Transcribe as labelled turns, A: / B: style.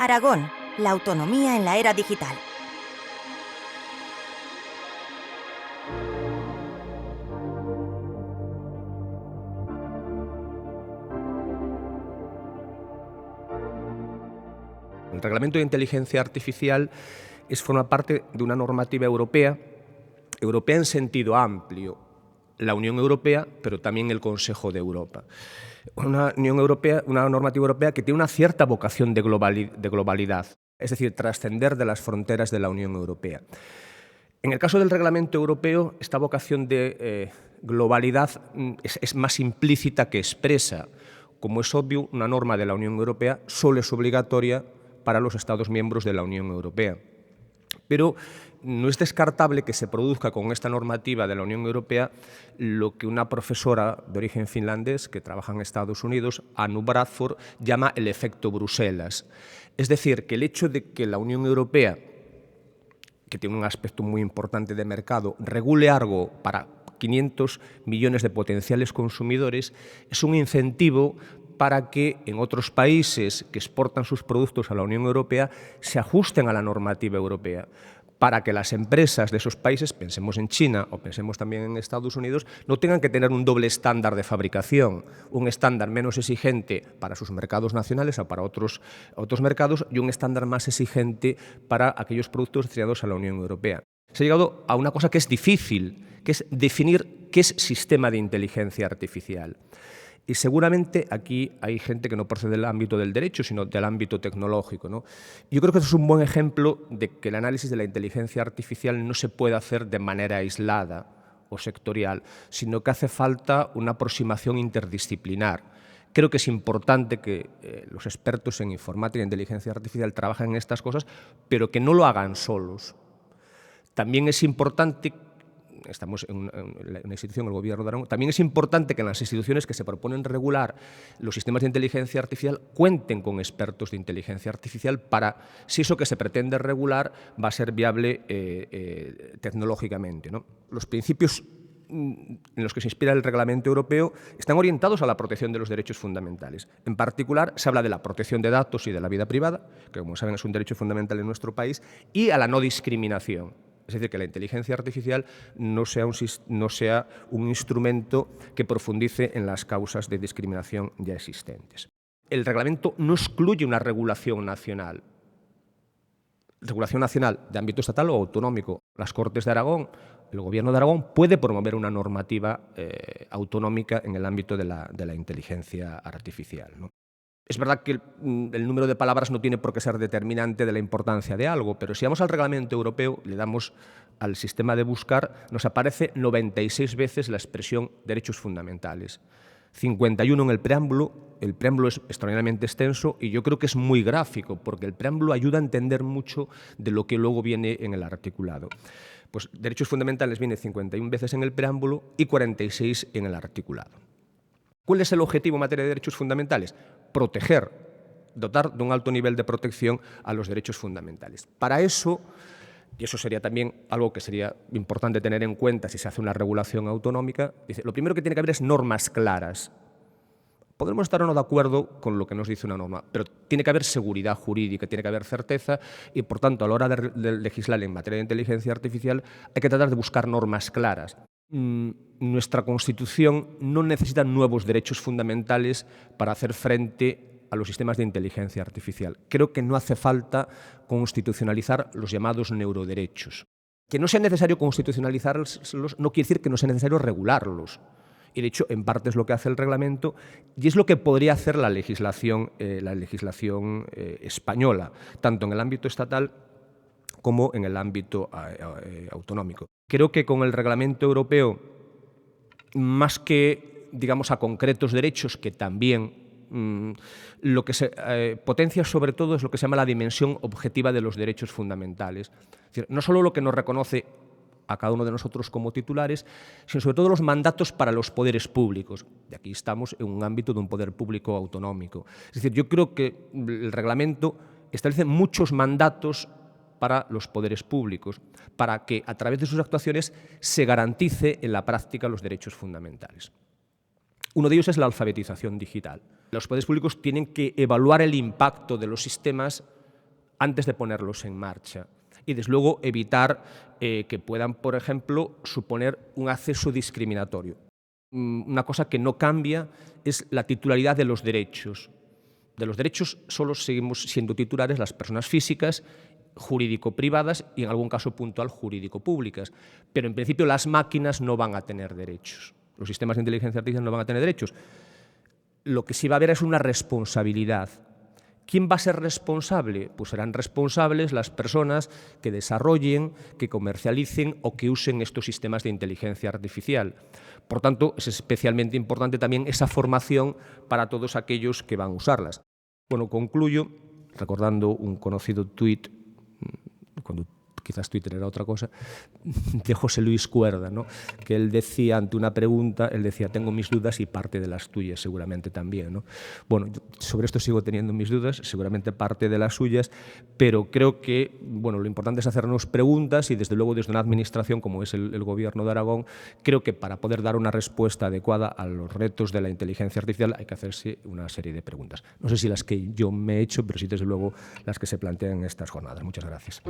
A: Aragón, la autonomía en la era digital.
B: El Reglamento de Inteligencia Artificial forma parte de una normativa europea en sentido amplio, la Unión Europea, pero también el Consejo de Europa. Una normativa europea que tiene una cierta vocación de globalidad, es decir, trascender de las fronteras de la Unión Europea. En el caso del Reglamento Europeo, esta vocación de globalidad es más implícita que expresa. Como es obvio, una norma de la Unión Europea solo es obligatoria para los Estados miembros de la Unión Europea. Pero no es descartable que se produzca con esta normativa de la Unión Europea lo que una profesora de origen finlandés que trabaja en Estados Unidos, Anu Bradford, llama el efecto Bruselas. Es decir, que el hecho de que la Unión Europea, que tiene un aspecto muy importante de mercado, regule algo para 500 millones de potenciales consumidores, es un incentivo para que en otros países que exportan sus productos a la Unión Europea se ajusten a la normativa europea, para que las empresas de esos países, pensemos en China o pensemos también en Estados Unidos, no tengan que tener un doble estándar de fabricación, un estándar menos exigente para sus mercados nacionales o para otros mercados y un estándar más exigente para aquellos productos destinados a la Unión Europea. Se ha llegado a una cosa que es difícil, que es definir qué es sistema de inteligencia artificial. Y seguramente aquí hay gente que no procede del ámbito del derecho, sino del ámbito tecnológico, ¿no? Yo creo que eso es un buen ejemplo de que el análisis de la inteligencia artificial no se puede hacer de manera aislada o sectorial, sino que hace falta una aproximación interdisciplinar. Creo que es importante que los expertos en informática e inteligencia artificial trabajen en estas cosas, pero que no lo hagan solos. También es importante, estamos en una institución, el Gobierno de Aragón, también es importante que en las instituciones que se proponen regular los sistemas de inteligencia artificial cuenten con expertos de inteligencia artificial para, si eso que se pretende regular va a ser viable tecnológicamente, ¿no? Los principios en los que se inspira el Reglamento Europeo están orientados a la protección de los derechos fundamentales. En particular, se habla de la protección de datos y de la vida privada, que como saben es un derecho fundamental en nuestro país, y a la no discriminación. Es decir, que la inteligencia artificial no sea un instrumento que profundice en las causas de discriminación ya existentes. El reglamento no excluye una regulación nacional de ámbito estatal o autonómico. Las Cortes de Aragón, el Gobierno de Aragón puede promover una normativa autonómica en el ámbito de la inteligencia artificial, ¿no? Es verdad que el número de palabras no tiene por qué ser determinante de la importancia de algo, pero si vamos al Reglamento Europeo, le damos al sistema de buscar, nos aparece 96 veces la expresión derechos fundamentales. 51 en el preámbulo es extraordinariamente extenso y yo creo que es muy gráfico, porque el preámbulo ayuda a entender mucho de lo que luego viene en el articulado. Pues derechos fundamentales viene 51 veces en el preámbulo y 46 en el articulado. ¿Cuál es el objetivo en materia de derechos fundamentales? Proteger, dotar de un alto nivel de protección a los derechos fundamentales. Para eso, y eso sería también algo que sería importante tener en cuenta si se hace una regulación autonómica, dice, lo primero que tiene que haber es normas claras. Podremos estar o no de acuerdo con lo que nos dice una norma, pero tiene que haber seguridad jurídica, tiene que haber certeza y, por tanto, a la hora de legislar en materia de inteligencia artificial hay que tratar de buscar normas claras. Nuestra Constitución no necesita nuevos derechos fundamentales para hacer frente a los sistemas de inteligencia artificial. Creo que no hace falta constitucionalizar los llamados neuroderechos. Que no sea necesario constitucionalizarlos no quiere decir que no sea necesario regularlos. Y, de hecho, en parte es lo que hace el reglamento y es lo que podría hacer la legislación española, tanto en el ámbito estatal como en el ámbito autonómico. Creo que con el Reglamento Europeo, más que, digamos, a concretos derechos, que también lo que se potencia sobre todo es lo que se llama la dimensión objetiva de los derechos fundamentales. Es decir, no solo lo que nos reconoce a cada uno de nosotros como titulares, sino sobre todo los mandatos para los poderes públicos. Y aquí estamos en un ámbito de un poder público autonómico. Es decir, yo creo que el reglamento establece muchos mandatos para los poderes públicos, para que a través de sus actuaciones se garantice en la práctica los derechos fundamentales. Uno de ellos es la alfabetización digital. Los poderes públicos tienen que evaluar el impacto de los sistemas antes de ponerlos en marcha. Y, desde luego, evitar que puedan, por ejemplo, suponer un acceso discriminatorio. Una cosa que no cambia es la titularidad de los derechos. De los derechos solo seguimos siendo titulares las personas físicas, jurídico-privadas y, en algún caso puntual, jurídico-públicas. Pero, en principio, las máquinas no van a tener derechos. Los sistemas de inteligencia artificial no van a tener derechos. Lo que sí va a haber es una responsabilidad. ¿Quién va a ser responsable? Pues serán responsables las personas que desarrollen, que comercialicen o que usen estos sistemas de inteligencia artificial. Por tanto, es especialmente importante también esa formación para todos aquellos que van a usarlas. Bueno, concluyo recordando un conocido tuit, cuando quizás Twitter era otra cosa, de José Luis Cuerda, ¿no? Que él decía, ante una pregunta, él decía, tengo mis dudas y parte de las tuyas seguramente también, ¿no? Bueno, sobre esto sigo teniendo mis dudas, seguramente parte de las suyas, pero creo que, bueno, lo importante es hacernos preguntas y, desde luego, desde una administración como es el Gobierno de Aragón, creo que para poder dar una respuesta adecuada a los retos de la inteligencia artificial hay que hacerse una serie de preguntas. No sé si las que yo me he hecho, pero sí, desde luego, las que se plantean en estas jornadas. Muchas gracias.